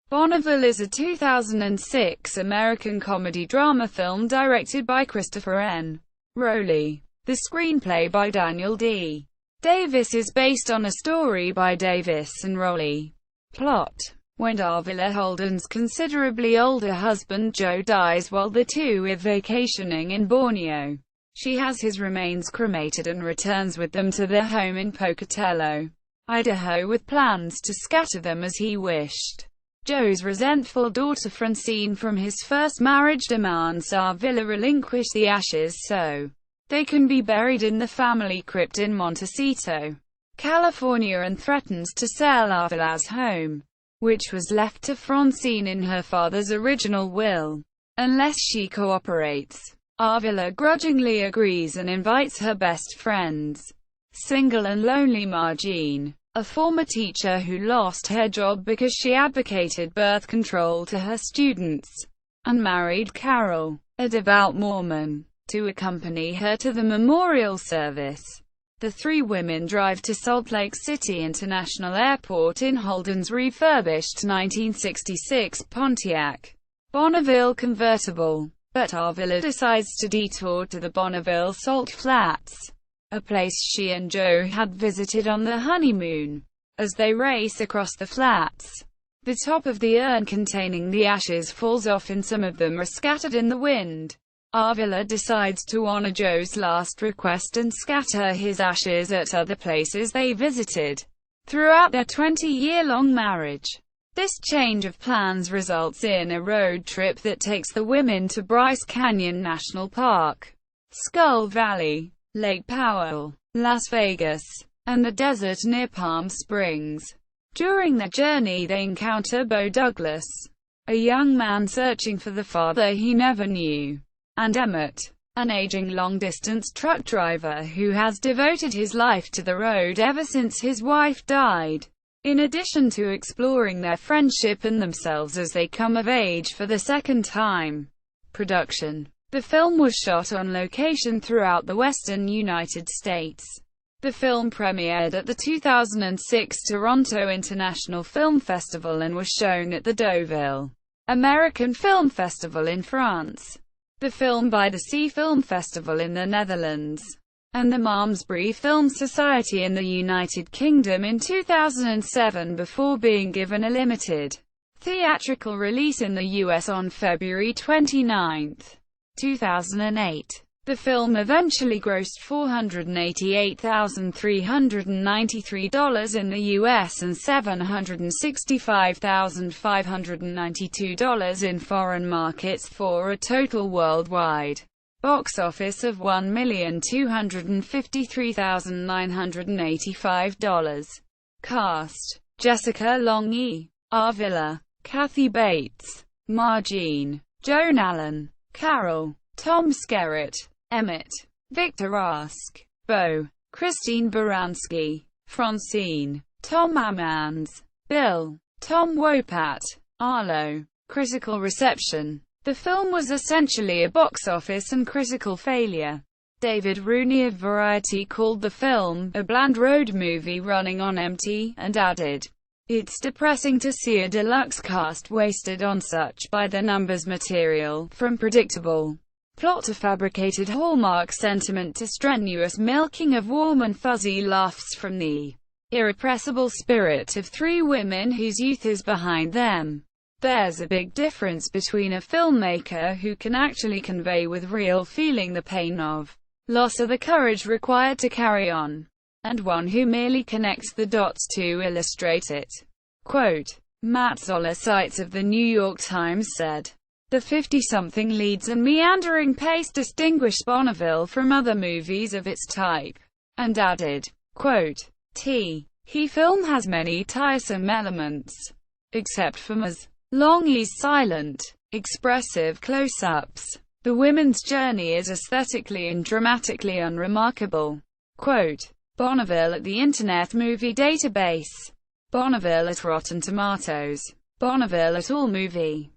Bonneville is a 2006 American comedy-drama film directed by Christopher N. Rowley. The screenplay by Daniel D. Davis is based on a story by Davis and Rowley. Plot: when Darvilla Holden's considerably older husband Joe dies while the two are vacationing in Borneo, she has his remains cremated and returns with them to their home in Pocatello, Idaho, with plans to scatter them as he wished. Joe's resentful daughter Francine from his first marriage demands Darvilla relinquish the ashes so they can be buried in the family crypt in Montecito, California, and threatens to sell Darvilla's home, which was left to Francine in her father's original will, unless she cooperates. Darvilla grudgingly agrees and invites her best friends, single and lonely Margene, a former teacher who lost her job because she advocated birth control to her students, and married Carol, a devout Mormon, to accompany her to the memorial service. The three women drive to Salt Lake City International Airport in Holden's refurbished 1966 Pontiac Bonneville convertible, but Darvilla decides to detour to the Bonneville Salt Flats, a place she and Joe had visited on their honeymoon. As they race across the flats, the top of the urn containing the ashes falls off and some of them are scattered in the wind. Darvilla decides to honor Joe's last request and scatter his ashes at other places they visited throughout their 20-year-long marriage. This change of plans results in a road trip that takes the women to Bryce Canyon National Park, Skull Valley, Lake Powell, Las Vegas, and the desert near Palm Springs. During their journey they encounter Bo Douglas, a young man searching for the father he never knew, and Emmett, an aging long-distance truck driver who has devoted his life to the road ever since his wife died. In addition to exploring their friendship and themselves as they come of age for the second time. Production: the film was shot on location throughout the western United States. The film premiered at the 2006 Toronto International Film Festival and was shown at the Deauville American Film Festival in France, the Film by the Sea Film Festival in the Netherlands, and the Malmesbury Film Society in the United Kingdom in 2007 before being given a limited theatrical release in the US on February 29, 2008. The film eventually grossed $488,393 in the US and $765,592 in foreign markets for a total worldwide box office of $1,253,985. Cast: Jessica Long, Darvilla, Kathy Bates, Margene, Joan Allen, Carol, Tom Skerritt, Emmett, Victor Rask, Bo, Christine Baranski, Francine, Tom Ammons, Bill, Tom Wopat, Arlo. Critical reception: the film was essentially a box office and critical failure. David Rooney of Variety called the film a bland road movie running on empty, and added, "It's depressing to see a deluxe cast wasted on such by-the-numbers material, from predictable plot to fabricated Hallmark sentiment to strenuous milking of warm and fuzzy laughs from the irrepressible spirit of three women whose youth is behind them." There's a big difference between a filmmaker who can actually convey with real feeling the pain of loss or the courage required to carry on, and one who merely connects the dots to illustrate it. Quote: Matt Zoller Seitz of the New York Times said, "The 50-something leads and meandering pace distinguish Bonneville from other movies of its type," and added, quote, "He film has many tiresome elements, except for Ms. Long's silent, expressive close-ups. The women's journey is aesthetically and dramatically unremarkable." Quote: Bonneville at the Internet Movie Database. Bonneville at Rotten Tomatoes. Bonneville at AllMovie.